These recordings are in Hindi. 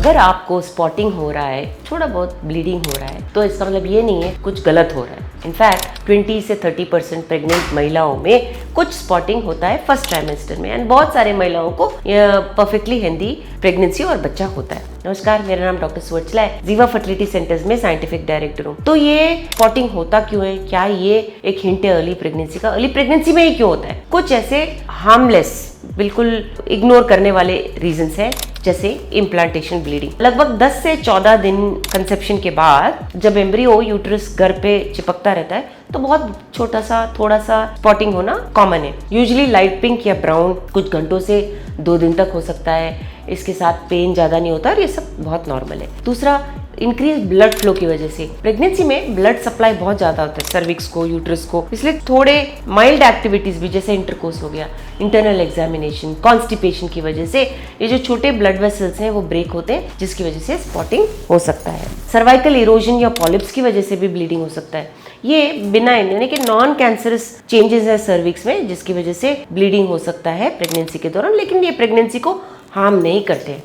अगर आपको स्पॉटिंग हो रहा है, थोड़ा बहुत ब्लीडिंग हो रहा है, तो इसका मतलब ये नहीं है कुछ गलत हो रहा है। इनफैक्ट 20 से 30% प्रेग्नेंट महिलाओं में कुछ स्पॉटिंग होता है फर्स्ट ट्राइमेस्टर में, एंड बहुत सारे महिलाओं को परफेक्टली हेल्दी प्रेगनेंसी और बच्चा होता है। नमस्कार, मेरा नाम डॉक्टर सुवर्चला है, जीवा फर्टिलिटी सेंटर्स में साइंटिफिक डायरेक्टर हूँ। तो ये स्पॉटिंग होता क्यों है? क्या ये एक हिंट है अर्ली प्रेगनेंसी का? अर्ली प्रेगनेंसी में ही क्यों होता है? कुछ ऐसे हार्मलेस, बिल्कुल इग्नोर करने वाले रीजंस है, जैसे इम्प्लांटेशन ब्लीडिंग। लगभग 10 से 14 दिन कंसेप्शन के बाद जब एम्ब्रियो यूट्रस गर्भ पे चिपकता रहता है तो बहुत छोटा सा थोड़ा सा स्पॉटिंग होना कॉमन है। यूजुअली लाइट पिंक या ब्राउन, कुछ घंटों से 2 दिन तक हो सकता है। इसके साथ पेन ज्यादा नहीं होता और ये सब बहुत नॉर्मल है। दूसरा, इंक्रीज ब्लड फ्लो की वजह से प्रेगनेंसी में ब्लड सप्लाई बहुत ज्यादा होता है सर्विक्स को, यूट्रस को, इसलिए थोड़े माइल्ड एक्टिविटीज भी जैसे इंटरकोर्स हो गया, इंटरनल एग्जामिनेशन, कॉन्स्टिपेशन की वजह से ये जो छोटे ब्लड वेसल्स हैं वो ब्रेक होते हैं, जिसकी वजह से स्पॉटिंग हो सकता है। सर्वाइकल इरोजन या पॉलिप्स की वजह से भी ब्लीडिंग हो सकता है। ये बिनाइन यानी कि नॉन कैंसरस चेंजेस है सर्विक्स में, जिसकी वजह से ब्लीडिंग हो सकता है प्रेगनेंसी के दौरान, लेकिन ये प्रेगनेंसी को हार्म नहीं करते।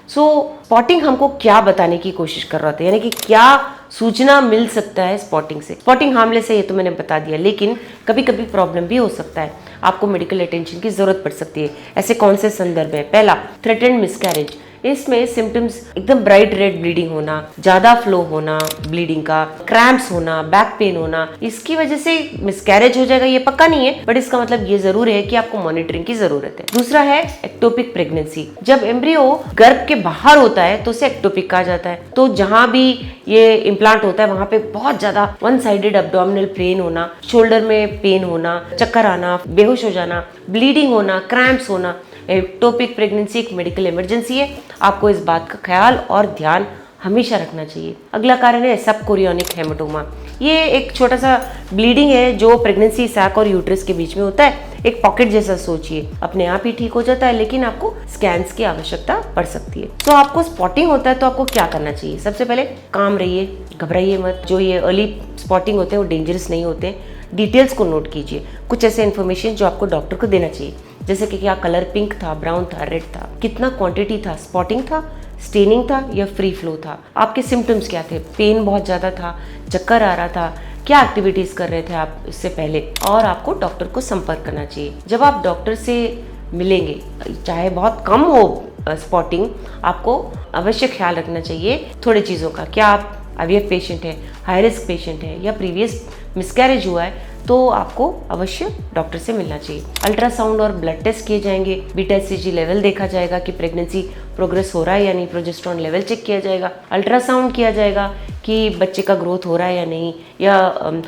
स्पॉटिंग हमको क्या बताने की कोशिश कर रहा था, यानी कि क्या सूचना मिल सकता है स्पॉटिंग से? स्पॉटिंग हार्मलेस है ये तो मैंने बता दिया, लेकिन कभी कभी प्रॉब्लम भी हो सकता है, आपको मेडिकल अटेंशन की जरूरत पड़ सकती है। ऐसे कौन से संदर्भ है? पहला, थ्रेटेंड मिसकैरेज। इसमें सिम्टम्स एकदम ब्राइट रेड ब्लीडिंग होना, ज्यादा फ्लो होना ब्लीडिंग का, क्रैम्प्स होना, बैक पेन होना, इसकी वजह से मिसकैरेज हो जाएगा ये पक्का नहीं है, बट इसका मतलब ये जरूर है कि आपको मॉनिटरिंग की जरूरत है। दूसरा है एक्टोपिक प्रेगनेंसी। जब एम्ब्रियो गर्भ के बाहर होता है तो उसे एक्टोपिक कहा जाता है। तो जहां भी ये इम्प्लांट होता है वहां पे बहुत ज्यादा वन साइडेड एब्डोमिनल पेन होना, शोल्डर में पेन होना, चक्कर आना, बेहोश हो जाना, ब्लीडिंग होना, क्रैम्प्स होना। एक्टोपिक प्रेगनेंसी एक मेडिकल इमरजेंसी है, आपको इस बात का ख्याल और ध्यान हमेशा रखना चाहिए। अगला कारण है सब कोरियोनिक हेमाटोमा। ये एक छोटा सा ब्लीडिंग है जो प्रेगनेंसी सैक और यूट्रस के बीच में होता है, एक पॉकेट जैसा सोचिए, अपने आप ही ठीक हो जाता है, लेकिन आपको स्कैन्स की आवश्यकता पड़ सकती है। तो आपको स्पॉटिंग होता है तो आपको क्या करना चाहिए? सबसे पहले काम रहिए, घबराइए मत। जो ये अर्ली स्पॉटिंग होते हैं वो डेंजरस नहीं होते। डिटेल्स को नोट कीजिए, कुछ ऐसे इन्फॉर्मेशन जो आपको डॉक्टर को देना चाहिए, जैसे कि क्या कलर पिंक था, ब्राउन था, रेड था, कितना क्वांटिटी था, स्पॉटिंग था, स्टेनिंग था या फ्री फ्लो था, आपके सिम्टम्स क्या थे, पेन बहुत ज़्यादा था, चक्कर आ रहा था, क्या एक्टिविटीज़ कर रहे थे आप इससे पहले, और आपको डॉक्टर को संपर्क करना चाहिए। जब आप डॉक्टर से मिलेंगे, चाहे बहुत कम हो स्पॉटिंग, आपको अवश्य ख्याल रखना चाहिए थोड़ी चीज़ों का। क्या आप IVF पेशेंट है, हाई रिस्क पेशेंट है या प्रीवियस मिसकैरेज हुआ है, तो आपको अवश्य डॉक्टर से मिलना चाहिए। अल्ट्रासाउंड और ब्लड टेस्ट किए जाएंगे, बीटा HCG लेवल देखा जाएगा कि प्रेगनेंसी प्रोग्रेस हो रहा है या नहीं, प्रोजेस्टेरोन लेवल चेक किया जाएगा, अल्ट्रासाउंड किया जाएगा कि बच्चे का ग्रोथ हो रहा है या नहीं, या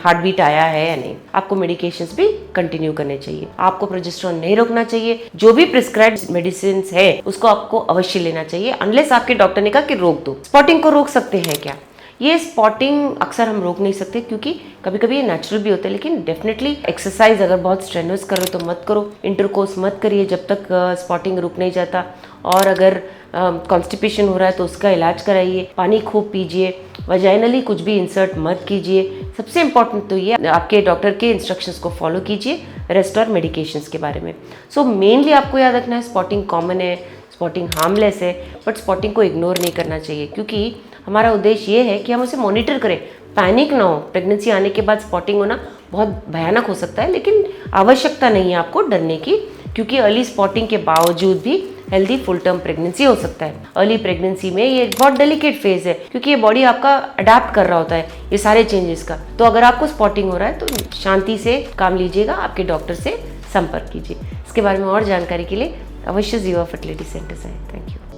हार्ट बीट आया है या नहीं। आपको मेडिकेशंस भी कंटिन्यू करने चाहिए, आपको प्रोजेस्टेरोन नहीं रोकना चाहिए। जो भी प्रिस्क्राइब्ड मेडिसिन है उसको आपको अवश्य लेना चाहिए, अनलेस आपके डॉक्टर ने कहा कि रोक दो। स्पॉटिंग को रोक सकते हैं क्या? ये स्पॉटिंग अक्सर हम रोक नहीं सकते, क्योंकि कभी कभी ये नेचुरल भी होता है, लेकिन डेफिनेटली एक्सरसाइज अगर बहुत स्ट्रेनुअस कर रहे हो तो मत करो, इंटरकोर्स मत करिए जब तक स्पॉटिंग रुक नहीं जाता, और अगर कॉन्स्टिपेशन हो रहा है तो उसका इलाज कराइए, पानी खूब पीजिए, वजाइनली कुछ भी इंसर्ट मत कीजिए। सबसे इम्पॉर्टेंट तो ये आपके डॉक्टर के इंस्ट्रक्शंस को फॉलो कीजिए रेस्ट और मेडिकेशंस के बारे में। सो मेनली आपको याद रखना है स्पॉटिंग कॉमन है, स्पॉटिंग हार्मलेस है, बट स्पॉटिंग को इग्नोर नहीं करना चाहिए, क्योंकि हमारा उद्देश्य ये है कि हम उसे मॉनिटर करें, पैनिक ना हो। प्रेगनेंसी आने के बाद स्पॉटिंग होना बहुत भयानक हो सकता है, लेकिन आवश्यकता नहीं है आपको डरने की, क्योंकि अर्ली स्पॉटिंग के बावजूद भी हेल्दी फुल टर्म प्रेगनेंसी हो सकता है। अर्ली प्रेगनेंसी में ये बहुत डेलिकेट फेज है, क्योंकि ये बॉडी आपका अडेप्ट कर रहा होता है ये सारे चेंजेस का। तो अगर आपको स्पॉटिंग हो रहा है तो शांति से काम लीजिएगा, आपके डॉक्टर से संपर्क कीजिए। इसके बारे में और जानकारी के लिए अवश्य जीवा फर्टिलिटी सेंटर से। Thank you.